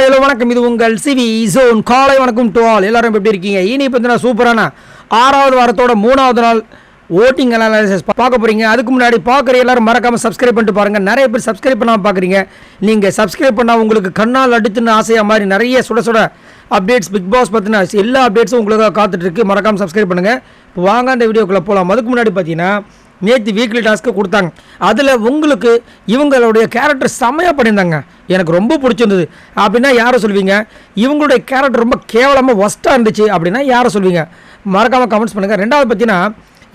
Hello வணக்கம். இது உங்கள் சிவி ஜோன். காலை வணக்கம் டு ஆல். எல்லாரும் எப்படி இருக்கீங்க? இனி பார்த்தீங்கன்னா சூப்பரான 6வது வாரத்தோட 3வது நாள் ஓட்டிங் அனாலிசிஸ் பார்க்க போகிறீங்க. அதுக்கு முன்னாடி பார்க்குற எல்லாரும் மறக்காமல் சப்ஸ்கிரைப் பண்ணிட்டு பாருங்கள். நிறைய பேர் சப்ஸ்கிரைப் பண்ணாமல் பார்க்குறீங்க. நீங்கள் சப்ஸ்கிரைப் பண்ணால் உங்களுக்கு கண்ணால் அடித்துன்னு ஆசையாக மாதிரி நிறைய சுட சுட அப்டேட்ஸ், பிக் பாஸ் பற்றின எல்லா அப்டேட்ஸும் உங்களுக்கு காத்துட்ருக்கு. மறக்காமல் சப்ஸ்கிரைப் பண்ணுங்கள். இப்போ வாங்க அந்த வீடியோக்குள்ளே போகலாம். அதுக்கு முன்னாடி பார்த்தீங்கன்னா நேற்று வீக்லி டாஸ்க்கு கொடுத்தாங்க. அதில் உங்களுக்கு இவங்களுடைய கேரக்டர் செம்மையாக பண்ணியிருந்தாங்க. எனக்கு ரொம்ப பிடிச்சிருந்தது. அப்படின்னா யாரை சொல்வீங்க? இவங்களுடைய கேரக்டர் ரொம்ப கேவலமாக ஒஸ்ட்டாக இருந்துச்சு அப்படின்னா யாரை சொல்வீங்க? மறக்காமல் கமெண்ட்ஸ் பண்ணுங்கள். ரெண்டாவது பார்த்தீங்கன்னா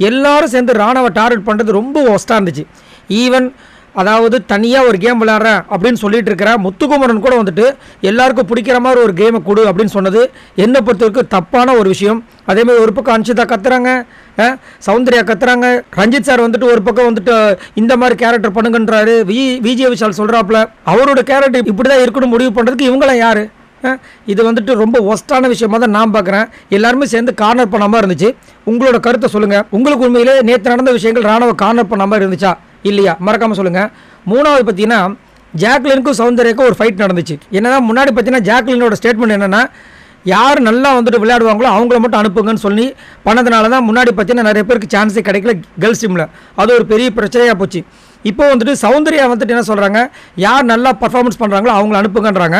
எல்லோரும் சேர்ந்து ராணுவ டார்கெட் பண்ணுறது ரொம்ப ஒஸ்ட்டாக இருந்துச்சு. ஈவன் அதாவது தனியாக ஒரு கேம் விளையாடுறேன் அப்படின்னு சொல்லிட்டு இருக்கிற முத்துக்குமரன் கூட வந்துட்டு எல்லாருக்கும் பிடிக்கிற மாதிரி ஒரு கேமை கொடு அப்படின்னு சொன்னது என்னை பொறுத்தவரைக்கும் தப்பான ஒரு விஷயம். அதேமாதிரி ஒரு பக்கம் அன்ஷிதா கத்துறாங்க, சௌந்தர்யா கத்துறாங்க, ரஞ்சித் சார் வந்துட்டு ஒரு பக்கம் வந்துட்டு இந்த மாதிரி கேரக்டர் பண்ணுங்கன்றாரு. விஜய் விஷால் சொல்கிறாப்புல அவரோட கேரக்டர் இப்படி தான் இருக்கணும் முடிவு பண்ணுறதுக்கு இவங்களாம் யார்? இது வந்துட்டு ரொம்ப ஒஸ்ட்டான விஷயமாக தான் நான் பார்க்குறேன். எல்லாருமே சேர்ந்து கார்னர் பண்ணாமல் இருந்துச்சு. உங்களோட கருத்தை சொல்லுங்கள். உங்களுக்கு உண்மையிலே நேற்று நடந்த விஷயங்கள் ராணுவ கார்னர் பண்ணாமல் இருந்துச்சா இல்லையா? மறக்காமல் சொல்லுங்கள். மூணாவது பார்த்தீங்கன்னா ஜாக்லினுக்கும் சௌந்தர்யாக்கும் ஒரு ஃபைட் நடந்துச்சு. என்னதான் முன்னாடி பார்த்தீங்கன்னா ஜாக்லினோட ஸ்டேட்மெண்ட் என்னென்னா யார் நல்லா வந்துட்டு விளையாடுவாங்களோ அவங்கள மட்டும் அனுப்புங்கன்னு சொல்லி பண்ணதுனால தான் முன்னாடி பார்த்தீங்கன்னா நிறைய பேருக்கு சான்ஸே கிடைக்கல கேர்ள்ஸ் டீமில். அது ஒரு பெரிய பிரச்சனையாக போச்சு. இப்போ வந்துட்டு சௌந்தர்யா வந்துட்டு என்ன சொல்கிறாங்க, யார் நல்லா பர்ஃபார்மன்ஸ் பண்ணுறாங்களோ அவங்கள அனுப்புங்கன்றாங்க.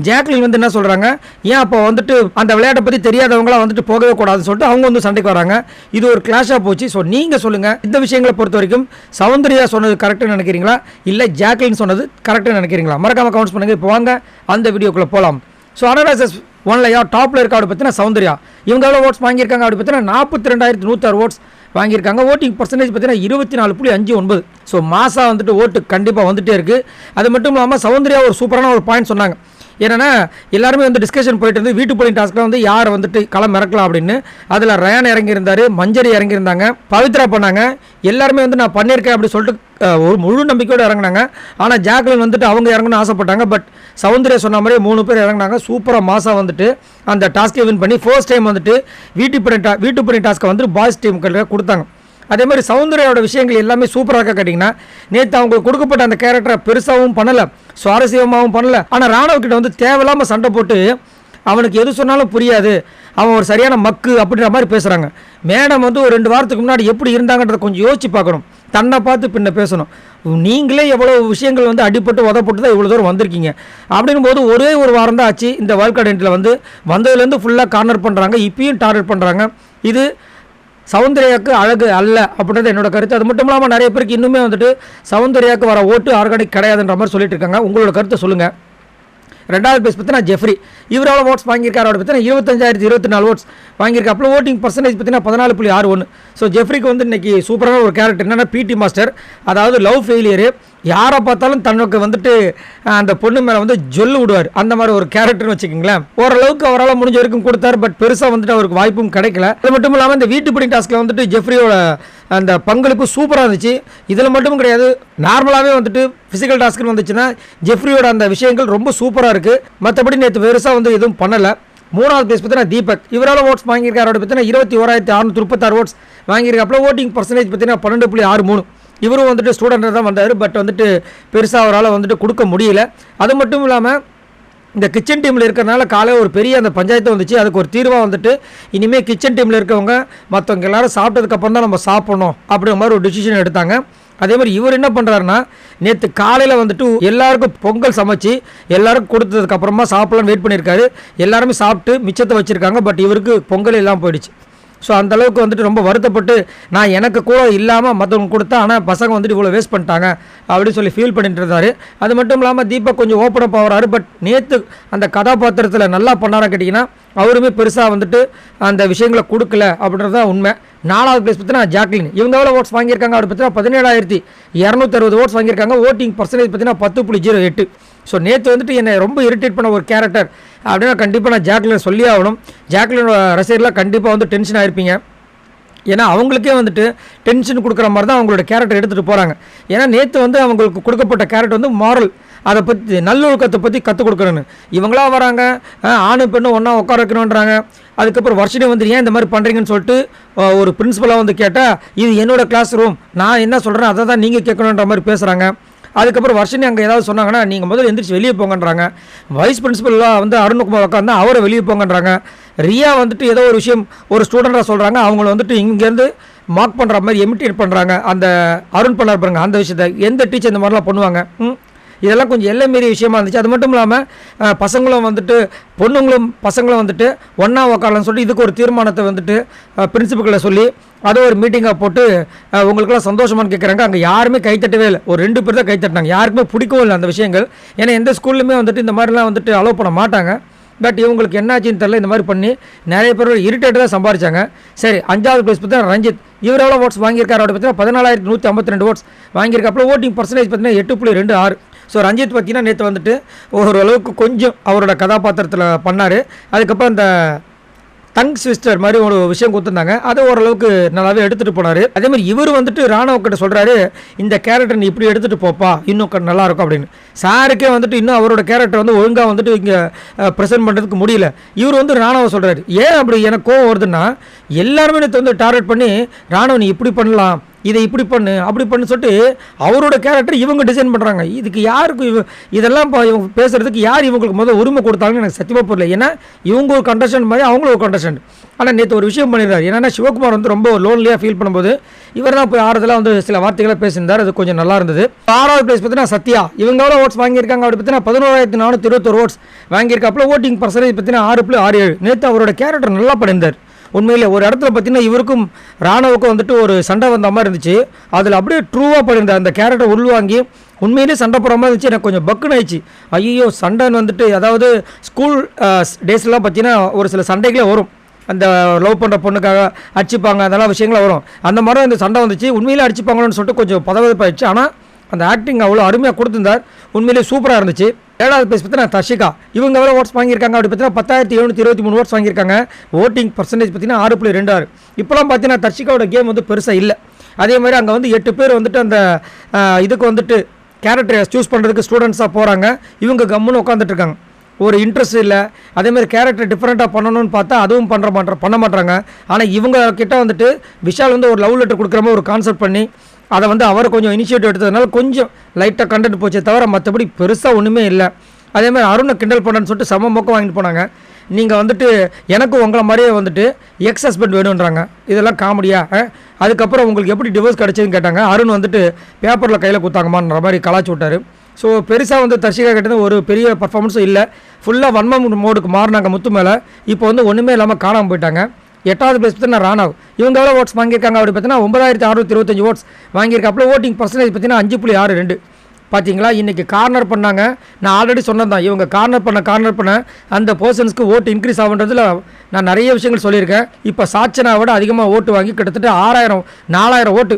ஜாக்லின் வந்து என்ன சொல்கிறாங்க, ஏன் அப்போ வந்துட்டு அந்த விளையாட்டை பற்றி தெரியாதவங்களாம் வந்துட்டு போகவே கூடாதுன்னு சொல்லிட்டு அவங்க வந்து சண்டைக்கு வராங்க. இது ஒரு கிளாஷாக போச்சு. ஸோ நீங்கள் சொல்லுங்கள், இந்த விஷயங்களை பொறுத்த வரைக்கும் சௌந்தர்யா சொன்னது கரெக்டுன்னு நினைக்கிறீங்களா இல்லை ஜாக்லின் சொன்னது கரெக்டுன்னு நினைக்கிறீங்களா? மறக்காமல் கமெண்ட்ஸ் பண்ணுங்கள். இப்போ வாங்க அந்த வீடியோக்குள்ளே போகலாம். ஸோ அனலைசஸ் ஒன்ல யார் டாப்பில் இருக்கா அப்படி பார்த்தீங்கன்னா சௌந்தர்யா. இவங்க எவ்வளோ ஓட்ஸ் வாங்கியிருக்காங்க அப்படி பார்த்தீங்கன்னா 42,106 ஓட்ஸ் வாங்கியிருக்காங்க. ஓட்டிங் பர்சன்டேஜ் பார்த்தீங்கன்னா 24.59. ஸோ மாதம் வந்துட்டு ஓட்டு கண்டிப்பாக வந்துகிட்டே இருக்குது. அது மட்டும் இல்லாமல் சௌந்தர்யா ஒரு சூப்பரான ஒரு பாயிண்ட் சொன்னாங்க. ஏன்னா எல்லாருமே வந்து டிஸ்கஷன் போயிட்டு இருந்து வீட்டு போலிங் டாஸ்க்கில் வந்து யாரை வந்துட்டு களம் இறக்கலாம் அப்படின்னு. அதில் ரயான் இறங்கியிருந்தார், மஞ்சரி இறங்கியிருந்தாங்க, பவித்ரா பண்ணாங்க. எல்லாருமே வந்து நான் பண்ணியிருக்கேன் அப்படின்னு சொல்லிட்டு ஒரு முழு நம்பிக்கையோடு இறங்கினாங்க. ஆனால் ஜாக்லின் வந்துட்டு அவங்க இறங்கணும்னு ஆசைப்பட்டாங்க. பட் சௌந்தர்யா சொன்ன மாதிரியே 3 பேர் இறங்கினாங்க. சூப்பராக மாதம் வந்துட்டு அந்த டாஸ்க்கை வின் பண்ணி ஃபர்ஸ்ட் டைம் வந்துட்டு வீட்டு போலிங் டாஸ்க்கை வந்துட்டு பாய்ஸ் டீமுக்கு கொடுத்தாங்க. அதே மாதிரி சௌந்தர்யாவோட விஷயங்கள் எல்லாமே சூப்பராக கேட்டிங்கன்னா நேற்று அவங்களுக்கு கொடுக்கப்பட்ட அந்த கேரக்டரை பெருசாகவும் பண்ணலை, சுவாரஸ்யமாகவும் பண்ணலை. ஆனால் ராணுவக்கிட்ட வந்து தேவையில்லாமல் சண்டை போட்டு அவனுக்கு எது சொன்னாலும் புரியாது, அவன் ஒரு சரியான மக்கு அப்படின்ற மாதிரி பேசுகிறாங்க. மேடம் வந்து ஒரு 2 வாரத்துக்கு முன்னாடி எப்படி இருந்தாங்கன்றதை கொஞ்சம் யோசிச்சு பார்க்கணும். தன்னை பார்த்து பின்ன பேசணும். நீங்களே எவ்வளோ விஷயங்கள் வந்து அடிப்பட்டு உதப்பட்டு தான் இவ்வளோ தூரம் வந்திருக்கீங்க. அப்படின்னும் போது ஒரே ஒரு வாரம் தான் ஆச்சு. இந்த வேர்ல்ட் கண்டென்ட்டில் வந்து வந்ததுலேருந்து ஃபுல்லாக கார்னர் பண்ணுறாங்க, இப்பயும் டார்கெட் பண்ணுறாங்க. இது சௌந்தர்யாவுக்கு அழகு அல்ல அப்படின்றது என்னோட கருத்து. அது மட்டும் இல்லாமல் நிறைய பேருக்கு இன்னுமே வந்துட்டு சௌந்தர்யாவுக்கு வர ஓட்டு ஆர்கானிக் கிடையாதுன்ற மாதிரி சொல்லிட்டு இருக்காங்க. உங்களோட கருத்தை சொல்லுங்கள். ரெண்டாவது பேஸ் பார்த்தீங்கன்னா ஜெஃப்ரி. இவரால் ஓட்ஸ் வாங்கியிருக்காரு அப்படி பார்த்தீங்கன்னா 25,024 ஓட்ஸ் வாங்கியிருக்கா. அப்போ ஓட்டிங் பர்சன்டேஜ் பார்த்தீங்கன்னா 14.61. ஸோ ஜெஃப்ரிக்கு வந்து இன்றைக்கி சூப்பரான ஒரு கேரக்டர் என்னென்னா பிடி மாஸ்டர். அதாவது லவ் ஃபெயிலியரு, யாரை பார்த்தாலும் தனக்கு வந்துட்டு அந்த பொண்ணு மேலே வந்து ஜொல்லு விடுவார். அந்த மாதிரி ஒரு கேரக்டர்னு வச்சுக்கிங்களேன். ஓரளவுக்கு அவரால் முடிஞ்ச வரைக்கும் கொடுத்தார். பட் பெருசாக வந்துட்டு அவருக்கு வாய்ப்பும் கிடைக்கல. அது மட்டும் இல்லாமல் இந்த வீட்டு போலிங் டாஸ்க்கில் வந்துட்டு ஜெஃப்ரியோட அந்த பங்களிப்பு சூப்பராக இருந்துச்சு. இதில் மட்டும் கிடையாது, நார்மலாகவே வந்துட்டு ஃபிசிக்கல் டாஸ்க்குன்னு வந்துச்சுன்னா ஜெஃப்ரியோட அந்த விஷயங்கள் ரொம்ப சூப்பராக இருக்குது. மற்றபடி நேற்று பெருசாக வந்து எதுவும் பண்ணலை. மூணாவது பிளேஸ் பார்த்தீங்கன்னா தீபக். இவரால் ஓட்ஸ் வாங்கியிருக்காரு அப்படி பார்த்தீங்கன்னா 21,636 ஓட்ஸ் வாங்கியிருக்காப்புல. ஓட்டிங் பர்சன்டேஜ் பார்த்தீங்கன்னா 12.63. இவரும் வந்துட்டு ஸ்டூடெண்ட்டாக தான் வந்தார். பட் வந்துட்டு பெருசாக அவரால் வந்துட்டு கொடுக்க முடியல. அது மட்டும் இல்லாமல் இந்த கிச்சன் டீமில் இருக்கிறனால காலையில் ஒரு பெரிய அந்த பஞ்சாயத்து வந்துச்சு. அதுக்கு ஒரு தீர்வாக வந்துட்டு இனிமேல் கிச்சன் டீமில் இருக்கவங்க மற்றவங்க எல்லோரும் சாப்பிட்டதுக்கப்புறம் தான் நம்ம சாப்பிட்ணும் அப்படிங்கிற மாதிரி ஒரு டிசிஷன் எடுத்தாங்க. அதே மாதிரி இவர் என்ன பண்ணுறாருன்னா நேற்று காலையில் வந்துட்டு எல்லாருக்கும் பொங்கல் சமைச்சு எல்லாருக்கும் கொடுத்ததுக்கப்புறமா சாப்பிட்லான்னு வெயிட் பண்ணியிருக்காரு. எல்லாருமே சாப்பிட்டு மிச்சத்தை வச்சுருக்காங்க. பட் இவருக்கு பொங்கல் எல்லாம் போயிடுச்சு. ஸோ அந்தளவுக்கு வந்துட்டு ரொம்ப வருத்தப்பட்டு நான் எனக்கு கூட இல்லாமல் மற்றவங்க கொடுத்தா, ஆனால் பசங்க வந்துட்டு இவ்வளோ வேஸ்ட் பண்ணிட்டாங்க அப்படின்னு சொல்லி ஃபீல் பண்ணிட்டு இருந்தார். அது மட்டும் இல்லாமல் தீபக் கொஞ்சம் ஓப்பன் அப் ஆகிறாரு. பட் நேற்று அந்த கதாபாத்திரத்தில் நல்லா பண்ணாரா கேட்டிங்கன்னா அவருமே பெருசாக வந்துட்டு அந்த விஷயங்களை கொடுக்கல அப்படின்றது தான் உண்மை. 4வது பிளேஸ் பார்த்தீங்கன்னா ஜாக்லின். இவங்க எவ்வளோ ஓட்ஸ் வாங்கியிருக்காங்க அப்படி பார்த்தீங்கன்னா 17,260 ஓட்ஸ் வாங்கியிருக்காங்க. ஓட்டிங் பர்சன்டேஜ் பார்த்தீங்கன்னா 10.08. ஸோ நேற்று வந்துட்டு என்னை ரொம்ப இரிட்டேட் பண்ண ஒரு கேரக்டர் அப்படின்னா கண்டிப்பாக நான் ஜாக்லினை சொல்லி ஆகணும். ஜாக்லினோட ரசிகர்லாம் கண்டிப்பாக வந்து டென்ஷன் ஆகிருப்பீங்க. ஏன்னா அவங்களுக்கே வந்துட்டு டென்ஷன் கொடுக்குற மாதிரி தான் அவங்களோட கேரக்டர் எடுத்துகிட்டு போகிறாங்க. ஏன்னா நேற்று வந்து அவங்களுக்கு கொடுக்கப்பட்ட கேரக்டர் வந்து மாரல், அதை பற்றி நல்லொழுக்கத்தை பற்றி கற்றுக் கொடுக்கணுன்னு. இவங்களாம் வராங்க, ஆணு பெண்ணு ஒன்றா உட்கார வைக்கணுன்றாங்க. அதுக்கப்புறம் வருஷனே வந்து ஏன் இந்த மாதிரி பண்ணுறீங்கன்னு சொல்லிட்டு ஒரு பிரின்ஸிபலாக வந்து கேட்டால் இது என்னோடய கிளாஸ் ரூம், நான் என்ன சொல்கிறேன் அதை தான் நீங்கள் கேட்கணுன்ற மாதிரி பேசுகிறாங்க. அதுக்கப்புறம் வர்ஷினி அங்கே ஏதாவது சொன்னாங்கன்னா நீங்கள் முதல்ல எந்திரிச்சு வெளியே போங்கன்றாங்க. வைஸ் பிரின்சிபலாக வந்து அருண்குமார் உட்காந்து அவரை வெளியே போங்கன்றாங்க. ரியா வந்துட்டு ஏதோ ஒரு விஷயம் ஒரு ஸ்டூடெண்ட்டாக சொல்கிறாங்க, அவங்கள வந்துட்டு இங்கேருந்து மார்க் பண்ணுற மாதிரி எமிட்டேட் பண்ணுறாங்க. அந்த அருண் பண்ணார் பாருங்க அந்த விஷயத்தை எந்த டீச்சர் இந்த மாதிரிலாம் பண்ணுவாங்க. இதெல்லாம் கொஞ்சம் எல்லை மீறி விஷயமா இருந்துச்சு. அது மட்டும் இல்லாமல் பசங்களும் வந்துட்டு பொண்ணுங்களும் பசங்களும் வந்துட்டு ஒன்றா உக்காரலாம்னு சொல்லிட்டு இதுக்கு ஒரு தீர்மானத்தை வந்துட்டு பிரின்சிபல்களை சொல்லி அதை ஒரு மீட்டிங்காக போட்டு உங்களுக்கெல்லாம் சந்தோஷமானு கேட்குறாங்க. அங்கே யாருமே கைத்தட்டவே இல்லை. ஒரு 2 பேர் தான் கைத்தட்டினாங்க. யாருக்குமே பிடிக்கவும் இல்லை அந்த விஷயங்கள். ஏன்னா எந்த ஸ்கூல்லையுமே வந்துட்டு இந்த மாதிரிலாம் வந்துட்டு அலோவ் பண்ண மாட்டாங்க. பட் இவங்களுக்கு என்னாச்சுன்னு தெரியல, இந்த மாதிரி பண்ணி நிறைய பேர் இரிட்டேட் தான் சம்பாதிச்சாங்க. சரி, 5வது பிளேஸ் பார்த்தீங்கன்னா ரஞ்சித். இவர் எவ்வளோ ஓட்ஸ் வாங்கியிருக்காரு அப்படி பார்த்தீங்கன்னா 14,152 ஓட்ஸ் வாங்கியிருக்காப்புல. ஓட்டிங் பர்சன்டேஜ் பார்த்தீங்கன்னா 8.26. ஸோ ரஞ்சித் பார்த்தீங்கன்னா நேற்று வந்துட்டு ஓரளவுக்கு கொஞ்சம் அவரோட கதாபாத்திரத்தில் பண்ணார். அதுக்கப்புறம் இந்த டங் ஸ்விஸ்டர் மாதிரி ஒரு விஷயம் கொடுத்துருந்தாங்க, அதை ஓரளவுக்கு நல்லாவே எடுத்துகிட்டு போனார். அதேமாதிரி இவர் வந்துட்டு ராணவக்கிட்ட சொல்கிறாரு, இந்த கேரக்டர் நீ இப்படி எடுத்துகிட்டு போப்பா இன்னும் நல்லாயிருக்கும் அப்படின்னு. சாருக்கே வந்துட்டு இன்னும் அவரோட கேரக்டர் வந்து ஒழுங்காக வந்துட்டு இங்கே ப்ரெசென்ட் பண்ணுறதுக்கு முடியல. இவர் வந்து ராணவ சொல்கிறாரு, ஏன் அப்படி எனக்கு கோவம் வருதுன்னா எல்லாருமே நேற்று வந்து டார்கெட் பண்ணி ராணவ நீ இப்படி பண்ணலாம், இதை இப்படி பண்ணு அப்படி பண்ணு சொல்லிட்டு அவரோட கேரக்டர் இவங்க டிசைன் பண்ணுறாங்க. இதுக்கு யாருக்கு இதெல்லாம் இவங்க பேசுகிறதுக்கு யார் இவங்களுக்கு முதல் உரிமை கொடுத்தாங்கன்னு எனக்கு சத்தியமாக புரியல. ஏன்னா இவங்க ஒரு கண்டஸ்டன்ட் மாதிரி அவங்களும் ஒரு கண்டஸ்டன்ட். ஆனால் நேற்று ஒரு விஷயம் பண்ணிடுறாரு. என்னென்னா சிவகுமார் வந்து ரொம்ப லோன்லியாக ஃபீல் பண்ணும்போது இவர் தான் போய் ஆறுதலாக வந்து சில வார்த்தைகளை பேசியிருந்தார். அது கொஞ்சம் நல்லா இருந்தது. 6வது பிளேஸ் பார்த்தீங்கன்னா சத்யா. இவங்க எவ்வளோ ஓட்ஸ் வாங்கியிருக்காங்க அப்படி பார்த்தீங்கன்னா 11,421 ஓட்ஸ் வாங்கியிருக்காப்புல. ஓட்டிங் பர்சன்டேஜ் பார்த்தீங்கன்னா 6.67. நேற்று அவரோட கேரக்டர் நல்லா பண்ணியிருந்தார். உண்மையிலே ஒரு இடத்துல பார்த்தீங்கன்னா இவருக்கும் ராணவுக்கும் வந்துட்டு ஒரு சண்டை வந்த மாதிரி இருந்துச்சு. அதில் அப்படியே ட்ரூவாக பண்ணியிருந்தார். அந்த கேரக்டர் உள்வாங்கி உண்மையிலே சண்டை போகிற மாதிரி இருந்துச்சு. எனக்கு கொஞ்சம் பக்குன்னு ஆயிடுச்சு. ஐயோ சண்டைன்னு வந்துட்டு அதாவது ஸ்கூல் டேஸ்லாம் பார்த்தீங்கன்னா ஒரு சில சண்டைகளே வரும். அந்த லவ் பண்ணுற பொண்ணுக்காக அடிச்சுப்பாங்க, அதெல்லாம் விஷயங்களாக வரும். அந்த மாதிரி தான் இந்த சண்டை வந்துச்சு. உண்மையிலே அடிச்சுப்பாங்கன்னு சொல்லிட்டு கொஞ்சம் பதவிப்பாயிடுச்சு. ஆனால் அந்த ஆக்டிங் அவ்வளோ அருமையாக கொடுத்துருந்தார். உண்மையிலே சூப்பராக இருந்துச்சு. 7வது பிளேஸ் பார்த்தீங்கன்னா தர்ஷிகா. இவங்க எவ்வளோ ஓட்ஸ் வாங்கியிருக்காங்க அப்படி பார்த்தீங்கன்னா 10,723 ஓட்ஸ் வாங்கியிருக்காங்க. ஓட்டிங் பர்சன்டேஜ் பார்த்தீங்கன்னா 6.26. இப்போலாம் பார்த்தீங்கன்னா தர்ஷிகாவோட கேம் வந்து பெருசாக இல்லை. அதே மாதிரி அங்கே வந்து 8 பேர் வந்துட்டு அந்த இதுக்கு வந்துட்டு கேரக்டரை சூஸ் பண்ணுறதுக்கு ஸ்டூடெண்ட்ஸாக போகிறாங்க. இவங்க கம்முன்னு உட்காந்துட்டு இருக்காங்க. ஒரு இன்ட்ரெஸ்ட் இல்லை. அதேமாதிரி கேரக்டர் டிஃப்ரெண்ட்டாக பண்ணணும்னு பார்த்தா அதுவும் பண்ண மாட்டாங்க. ஆனால் இவங்க கிட்ட வந்துட்டு விஷால் வந்து ஒரு லவ் லெட்டர் கொடுக்குற மாதிரி ஒரு கான்செப்ட் பண்ணி அதை வந்து அவர் கொஞ்சம் இனிஷியேட்டிவ் எடுத்ததுனால கொஞ்சம் லைட்டாக கண்டென்ட் போச்சே தவிர மற்றபடி பெருசாக ஒன்றுமே இல்லை. அதேமாதிரி அருணை கிண்டல் பண்ணன்னு சொல்லிட்டு செம மொக்கம் வாங்கிட்டு போனாங்க. நீங்கள் வந்துட்டு எனக்கு உங்களை மாதிரியே வந்துட்டு எக்ஸ் ஹஸ்பண்ட் வேணுன்றாங்க, இதெல்லாம் காமெடியா? அதுக்கப்புறம் உங்களுக்கு எப்படி டிவோர்ஸ் கிடச்சதுன்னு கேட்டாங்க. அருண் வந்துட்டு பேப்பரில் கையில் கொடுத்தாங்கம்மான்ற மாதிரி கலாச்சி விட்டார். ஸோ பெருசாக வந்து தர்ஷிகா கிட்டே ஒரு பெரிய பர்ஃபார்மன்ஸும் இல்லை. ஃபுல்லாக வன்மம் மோடுக்கு மாறினாங்க முத்து மேலே. இப்போ வந்து ஒன்றுமே இல்லாமல் காணாமல் போயிட்டாங்க. 8வது பிளேஸ் பார்த்தீங்கன்னா ராணவ். இவங்க எவ்வளோ ஓட்ஸ் வாங்கியிருக்காங்க அப்படி பார்த்தீங்கன்னா 9,625 ஓட்ஸ் வாங்கியிருக்காப்புல. ஓட்டிங் பர்சன்டேஜ் பார்த்தீங்கன்னா 5.62. பார்த்தீங்களா, இன்றைக்கி கார்னர் பண்ணாங்க. நான் ஆல்ரெடி சொன்னதான், இவங்க கார்னர் பண்ண அந்த பர்சன்ஸ்க்கு ஓட்டு இன்க்ரீஸ் ஆகுன்றதுல நான் நிறைய விஷயங்கள் சொல்லியிருக்கேன். இப்போ சாட்சனாவோட அதிகமாக ஓட்டு வாங்கி கிட்டத்தட்ட 4,000 ஓட்டு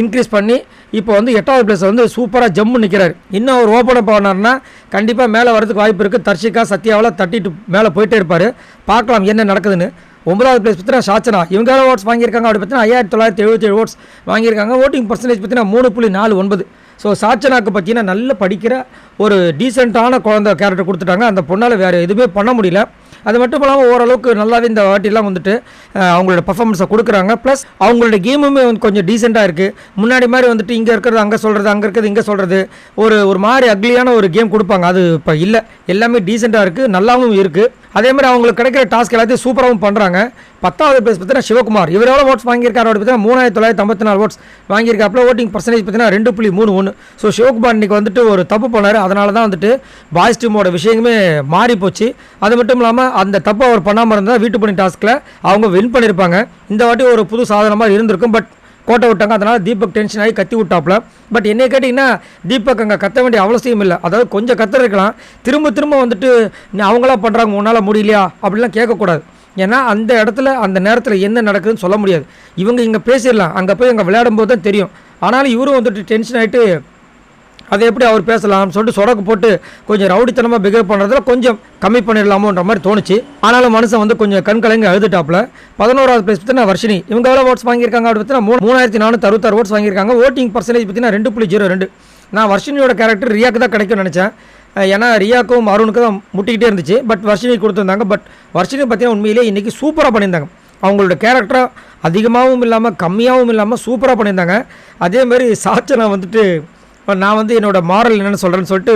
இன்க்ரீஸ் பண்ணி இப்போ வந்து 8வது பிளேஸ் வந்து சூப்பராக ஜம்மு நிற்கிறார். இன்னும் அவர் ஓப்பன் அப் ஆனார்னா கண்டிப்பாக மேலே வரதுக்கு வாய்ப்பு இருக்குது. தர்ஷிகா சத்யாவில் தட்டிட்டு மேலே போயிட்டே இருப்பார். பார்க்கலாம் என்ன நடக்குதுன்னு. 9வது பிளேஸ் பார்த்தீங்கன்னா சாச்சனா. இவங்க எவ்வளோ ஓட்ஸ் வாங்கியிருக்காங்க அப்படி பார்த்தீங்கன்னா 5,977 ஓட்ஸ் வாங்கியிருக்காங்க. ஓட்டிங் பர்சன்டேஜ் பார்த்தீங்கன்னா 3.49. ஸோ சாச்சனாக்கு பார்த்தீங்கன்னா நல்ல படிக்கிற ஒரு டீசெண்டான குழந்தை கேரக்டர் கொடுத்துட்டாங்க. அந்த பொண்ணால் வேறு எதுவுமே பண்ண முடியல. அது மட்டும் இல்லாமல் ஓரளவுக்கு நல்லாவே இந்த வாட்டிலாம் வந்துட்டு அவங்களோட பர்ஃபார்மன்ஸை கொடுக்குறாங்க. ப்ளஸ் அவங்களோட கேமுமே வந்து கொஞ்சம் டீசெண்டாக இருக்குது. முன்னாடி மாதிரி வந்துட்டு இங்கே இருக்கிறது அங்கே சொல்கிறது, அங்கே இருக்கிறது இங்கே சொல்கிறது, ஒரு மாதிரி அக்லியான ஒரு கேம் கொடுப்பாங்க. அது இப்போ இல்லை. எல்லாமே டீசெண்டாக இருக்குது, நல்லாவும் இருக்குது. அதே மாதிரி அவங்களுக்கு கிடைக்கிற டாஸ்க் எல்லாத்தையும் சூப்பராகவும் பண்ணுறாங்க. 10வது பிளேஸ் பார்த்தீங்கன்னா சிவகுமார். இவர் எவ்வளோ ஓட்ஸ் வாங்கியிருக்காரு அப்படி பார்த்தீங்கன்னா 3,954 ஓட்ஸ் வாங்கியிருக்காப்புல. ஓட்டிங் பர்சன்டேஜ் பார்த்தீங்கன்னா 2.31. ஸோ சிவகுமார் இன்றைக்கி வந்துட்டு ஒரு தப்பு பண்ணார். அதனால தான் வந்துட்டு பாய்ஸ் டீமோட விஷயமே மாறி போச்சு. அது மட்டும் இல்லாமல் அந்த தப்பு அவர் பண்ணாமல் இருந்தால் வீட்டு பணி டாஸ்கில் அவங்க வின் பண்ணியிருப்பாங்க. இந்த வாட்டி ஒரு புது சாதனமாக இருந்திருக்கும். பட் கோட்டை விட்டாங்க. அதனால் தீபக் டென்ஷன் ஆகி கத்தி விட்டாப்புல. பட் என்னை கேட்டிங்கன்னா தீபக் அங்கே கத்த வேண்டிய அவசியம் இல்லை. அதாவது கொஞ்சம் கத்த இருக்கலாம். திரும்ப வந்துட்டு அவங்களாம் பண்ணுறாங்க உன்னால் முடியலையா அப்படிலாம் கேட்கக்கூடாது. ஏன்னா அந்த இடத்துல அந்த நேரத்தில் என்ன நடக்குதுன்னு சொல்ல முடியாது. இவங்க இங்கே பேசிடலாம், அங்கே போய் அங்கே விளையாடும்போது தான் தெரியும். ஆனாலும் இவரும் வந்துட்டு டென்ஷன் ஆகிட்டு அதை எப்படி அவர் பேசலாம்னு சொல்லிட்டு சொடக்கு போட்டு கொஞ்சம் ரவுடித்தனமாக பிஹேவ் பண்ணுறதுல கொஞ்சம் கம்மி பண்ணிடலாமோன்ற மாதிரி தோணுச்சு. ஆனாலும் மனுஷன் வந்து கொஞ்சம் கண் கலங்கி அழுதுட்டாப்புல. 11வது பிளேஸ் பார்த்தீங்கன்னா வர்ஷினி. இவங்க எவ்வளோ ஓட்ஸ் வாங்கியிருக்காங்க அப்படி பார்த்தீங்கன்னா 3,466 ஓட்ஸ் வாங்கியிருக்காங்க. ஓட்டிங் பர்சன்டேஜ் பார்த்தீங்கன்னா 2.02. நான் வர்ஷினியோட கேரக்டர் ரியாக்கு தான் கிடைக்கும்னு நினச்சேன். ஏன்னா ரியாக்கும் அருணுக்கு தான் முட்டிக்கிட்டே இருந்துச்சு. பட் வர்ஷினி கொடுத்துருந்தாங்க. பட் வர்ஷினி பார்த்தீங்கன்னா உண்மையிலே இன்றைக்கி சூப்பராக பண்ணியிருந்தாங்க. அவங்களோட கேரக்டராக அதிகமாகவும் இல்லாமல் கம்மியாகவும் இல்லாமல் சூப்பராக பண்ணியிருந்தாங்க. அதேமாதிரி சாச்சனா வந்துட்டு நான் வந்து என்னோட மாரல் என்னென்னு சொல்கிறேன்னு சொல்லிட்டு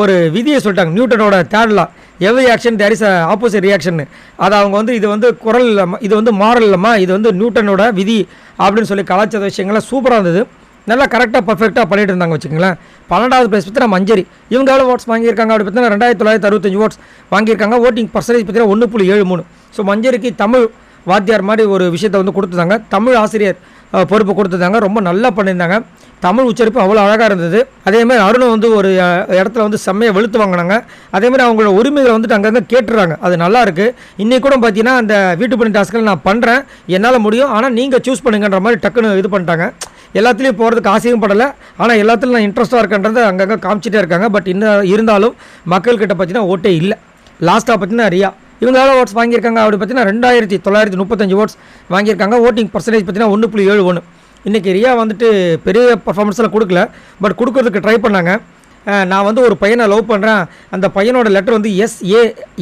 ஒரு விதியை சொல்லிட்டாங்க. நியூட்டனோட third law, every action there is opposite reaction. அது அவங்க வந்து இது வந்து குரல் இல்லாமல், இது வந்து மாரல் இல்லாமல், இது வந்து நியூட்டனோட விதி அப்படின்னு சொல்லி கலாச்சார விஷயங்கள்லாம் சூப்பராக இருந்தது. நல்லா கரெக்டாக பர்ஃபெக்டாக பண்ணிட்டு இருந்தாங்க வச்சுக்கோங்களேன். 12வது பிளேஸ் பார்த்தீங்கன்னா மஞ்சரி. இவங்க எவ்வளோ ஓட்ஸ் வாங்கியிருக்காங்க அப்படி பார்த்தீங்கன்னா 2965 ஓட்ஸ் வாங்கியிருக்காங்க. ஓட்டிங் பர்சன்டேஜ் பார்த்தீங்கன்னா 1.73. ஸோ மஞ்சரிக்கு தமிழ் வாத்தியார் மாதிரி ஒரு விஷயத்தை வந்து கொடுத்துருந்தாங்க. தமிழ் ஆசிரியர் பொறுப்பு கொடுத்துருந்தாங்க. ரொம்ப நல்லா பண்ணியிருந்தாங்க. தமிழ் உச்சரிப்பு அவ்வளோ அழகாக இருந்தது. அதேமாதிரி அருணும் வந்து ஒரு இடத்துல வந்து செம்மையை வெளுத்து வாங்கினாங்க. அதேமாதிரி அவங்களோட உரிமைகளை வந்துட்டு அங்கங்கே கேட்டுறாங்க. அது நல்லா இருக்குது. இன்றைக்கி கூட பார்த்தீங்கன்னா அந்த வீட்டு பணி டாஸ்கில் நான் பண்ணுறேன், என்னால் முடியும், ஆனால் நீங்கள் சூஸ் பண்ணுங்கன்ற மாதிரி டக்குன்னு இது பண்ணிட்டாங்க. எல்லாத்துலேயும் போகிறதுக்கு ஆசையும் படலை, ஆனால் எல்லாத்துலையும் நான் இன்ட்ரெஸ்ட்டாக இருக்கேன்றதை அங்கங்கே காமிச்சிட்டே இருக்காங்க. பட் இன்னும் இருந்தாலும் மக்கள்கிட்ட பார்த்தீங்கன்னா ஓட்டே இல்லை. லாஸ்ட்டாக பார்த்தீங்கன்னா ரியா, இவங்க எவ்வளோ ஓட்ஸ் வாங்கியிருக்காங்க அப்படி பார்த்தீங்கன்னா 2935 ஓட்ஸ் வாங்கியிருக்காங்க. ஓட்டிங் பர்சன்டேஜ் பார்த்தீங்கன்னா 1.71. இன்றைக்கி ரியா வந்துட்டு பெரிய பர்ஃபார்மன்ஸில் கொடுக்கல, பட் கொடுக்கறதுக்கு ட்ரை பண்ணாங்க. நான் வந்து ஒரு பையனை லவ் பண்ணுறேன், அந்த பையனோட லெட்டர் வந்து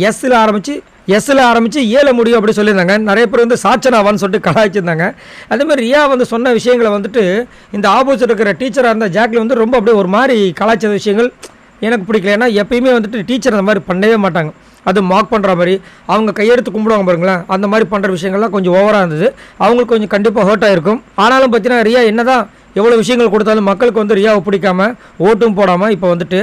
எஸ்ஸில் ஆரம்பித்து ஏல முடியும் அப்படி சொல்லியிருந்தாங்க. நிறைய பேர் வந்து சாச்சனாவான்னு சொல்லிட்டு கலாய்ச்சிருந்தாங்க. அதேமாதிரி ரியா வந்து சொன்ன விஷயங்களை வந்துட்டு இந்த ஆப்போசிட் இருக்கிற டீச்சராக இருந்த ஜாக்லி வந்து ரொம்ப அப்படியே ஒரு மாதிரி கலாய்ச்ச விஷயங்கள் எனக்கு பிடிக்கல. ஏன்னா எப்பயுமே வந்துட்டு டீச்சர் அந்த மாதிரி பண்ணவே மாட்டாங்க. அது மார்க் பண்ணுற மாதிரி அவங்க கையெடுத்து கும்பிடுவாங்க பாருங்களேன், அந்த மாதிரி பண்ணுற விஷயங்கள்லாம் கொஞ்சம் ஓவராக இருந்தது. அவங்களுக்கு கொஞ்சம் கண்டிப்பாக ஹர்ட் ஆகிருக்கும். ஆனாலும் பார்த்தீங்கன்னா ரியா என்ன தான் எவ்வளோ விஷயங்கள் கொடுத்தாலும் மக்களுக்கு வந்து ரியாவை பிடிக்காமல் ஓட்டும் போடாமல் இப்போ வந்துட்டு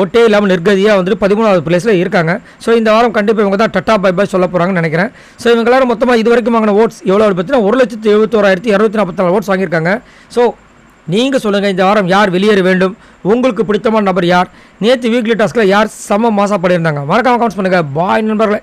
ஓட்டே இல்லாமல் நிர்கதியாக வந்துட்டு 13வது பிளேஸில் இருக்காங்க. ஸோ இந்த வாரம் கண்டிப்பாக இவங்க தான் டட்டா பை சொல்ல போகிறாங்கன்னு நினைக்கிறேன். ஸோ இவங்க எல்லாரும் மொத்தமாக இது வரைக்கும் வாங்கின ஓட்ஸ் எவ்வளோ பார்த்தீங்கன்னா 1,71,244 ஓட்ஸ் வாங்கியிருக்காங்க. ஸோ நீங்கள் சொல்லுங்கள், இந்த வாரம் யார் வெளியேற வேண்டும், உங்களுக்கு பிடித்தமான நபர் யார், நேற்று வீக்லி டாஸ்கில் யார் செம்ம மாசா பண்ணியிருந்தாங்க, மறக்காம கமெண்ட்ஸ் பண்ணுங்கள். பாய் நண்பர்களே.